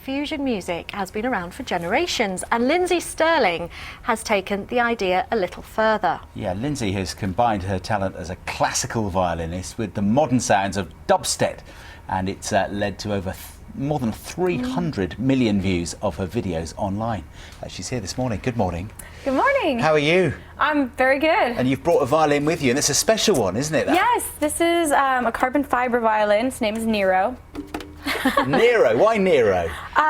fusion music has been around for generations, and Lindsey Stirling has taken the idea a little further. Yeah, Lindsey has combined her talent as a classical violinist with the modern sounds of dubstep, and it's led to over more than 300 million views of her videos online. She's here this morning. Good morning. Good morning. How are you? I'm very good. And you've brought a violin with you, and it's a special one, isn't it? Yes, this is a carbon fiber violin. Its name is Nero. Nero? Why Nero?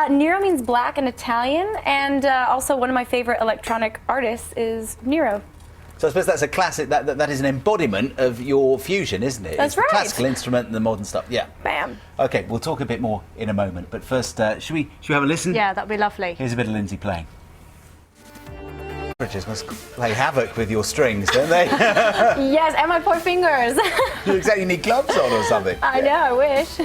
Nero means black in Italian, and also one of my favorite electronic artists is Nero. So I suppose that's a classic, that is an embodiment of your fusion, isn't it? That's it's right. The classical instrument and the modern stuff, yeah. Bam. OK, we'll talk a bit more in a moment, but first, should we have a listen? Yeah, that'd be lovely. Here's a bit of Lindsey playing. Bridges must play havoc with your strings, don't they? Yes, and my poor fingers. You exactly need gloves on or something. I know, I wish.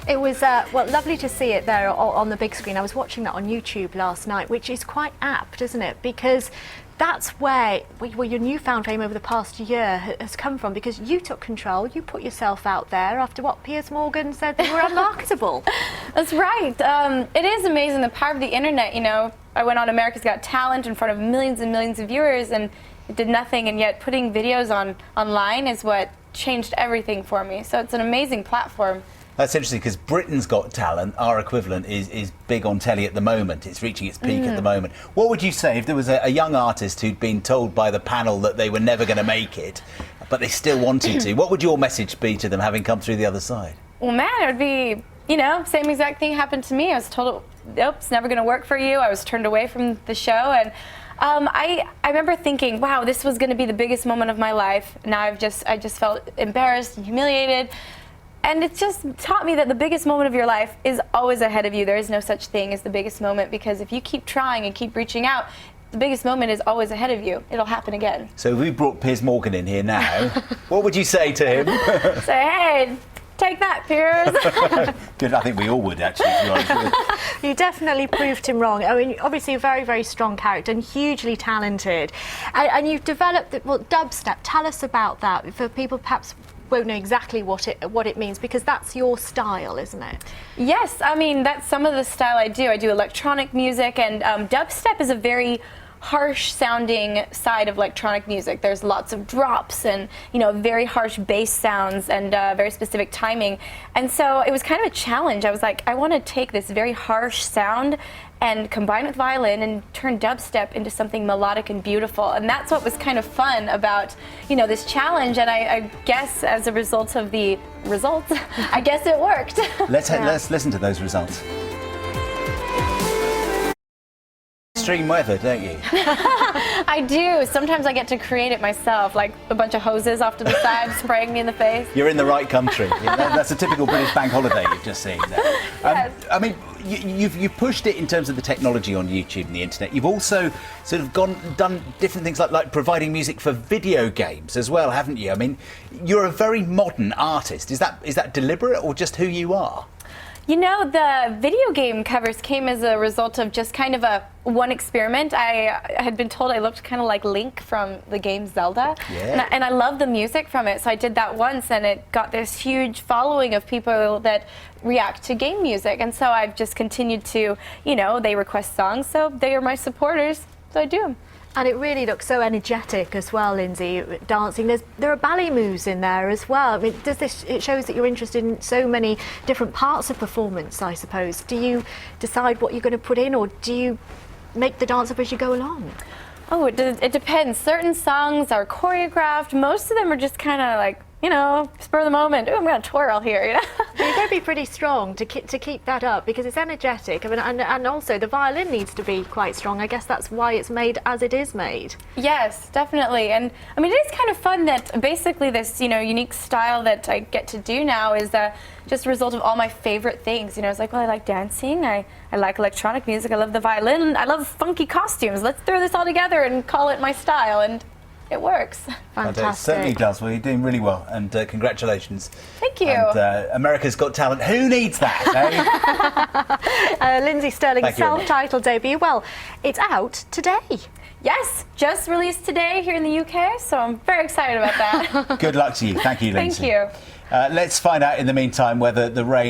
It was well, lovely to see it there on the big screen. I was watching that on YouTube last night, which is quite apt, isn't it? Because that's where your newfound fame over the past year has come from, because you took control, you put yourself out there after what Piers Morgan said that you were unmarketable. That's right. It is amazing, the power of the internet, you know. I went on America's Got Talent in front of millions and millions of viewers, and it did nothing, and yet putting videos online is what changed everything for me. So it's an amazing platform. That's interesting, because Britain's Got Talent, our equivalent, is big on telly at the moment. It's reaching its peak at the moment. What would you say if there was a young artist who'd been told by the panel that they were never going to make it, but they still wanted to? What would your message be to them, having come through the other side? Well, man, it would be, you know, same exact thing happened to me. I was told, nope, it's never going to work for you. I was turned away from the show, and I remember thinking, wow, this was going to be the biggest moment of my life. Now I just felt embarrassed and humiliated. And it just taught me that the biggest moment of your life is always ahead of you. There is no such thing as the biggest moment, because if you keep trying and keep reaching out, the biggest moment is always ahead of you. It'll happen again. So if we brought Piers Morgan in here now, what would you say to him? Say, hey, take that, Piers. Good, I think we all would, actually, to be honest. You definitely proved him wrong. I mean, obviously a very, very strong character and hugely talented. And you've developed, dubstep. Tell us about that, for people perhaps won't know exactly what it means, because that's your style, isn't it? Yes, I mean, that's some of the style I do. I do electronic music, and dubstep is a very harsh sounding side of electronic music. There's lots of drops and, you know, very harsh bass sounds and very specific timing. And so it was kind of a challenge. I was like, I want to take this very harsh sound and combine it with violin and turn dubstep into something melodic and beautiful. And that's what was kind of fun about, you know, this challenge. And I guess as a result of the results, I guess it worked. Let's listen to those results. Extreme weather, don't you? I do. Sometimes I get to create it myself, like a bunch of hoses off to the side spraying me in the face. You're in the right country. Yeah, that's a typical British bank holiday you've just seen there. Yes. I mean, you've pushed it in terms of the technology on YouTube and the internet. You've also sort of done different things like providing music for video games as well, haven't you? I mean, you're a very modern artist. Is that deliberate or just who you are? You know, the video game covers came as a result of just kind of one experiment. I had been told I looked kind of like Link from the game Zelda. Yeah. And I love the music from it, so I did that once, and it got this huge following of people that react to game music. And so I've just continued to, you know, they request songs, so they are my supporters, so I do them. And it really looks so energetic as well, Lindsey, dancing. There are ballet moves in there as well. I mean, it shows that you're interested in so many different parts of performance, I suppose. Do you decide what you're going to put in, or do you make the dance up as you go along? Oh, it depends. Certain songs are choreographed. Most of them are just kind of like, you know, spur of the moment. Oh, I'm going to twirl here, you know. You've got to be pretty strong to keep that up, because it's energetic. I mean, and also the violin needs to be quite strong. I guess that's why it's made as it is made. Yes, definitely. And I mean, it is kind of fun that basically this, you know, unique style that I get to do now is just a result of all my favorite things. You know, it's like, well, I like dancing, I like electronic music, I love the violin, I love funky costumes. Let's throw this all together and call it my style. And it works. Fantastic. It certainly does. Well, you're doing really well, and congratulations. Thank you. And America's Got Talent. Who needs that, eh? Lindsey Stirling's self-titled debut. Well, it's out today. Yes, just released today here in the UK, so I'm very excited about that. Good luck to you. Thank you, Lindsey. Thank you. Let's find out in the meantime whether the rain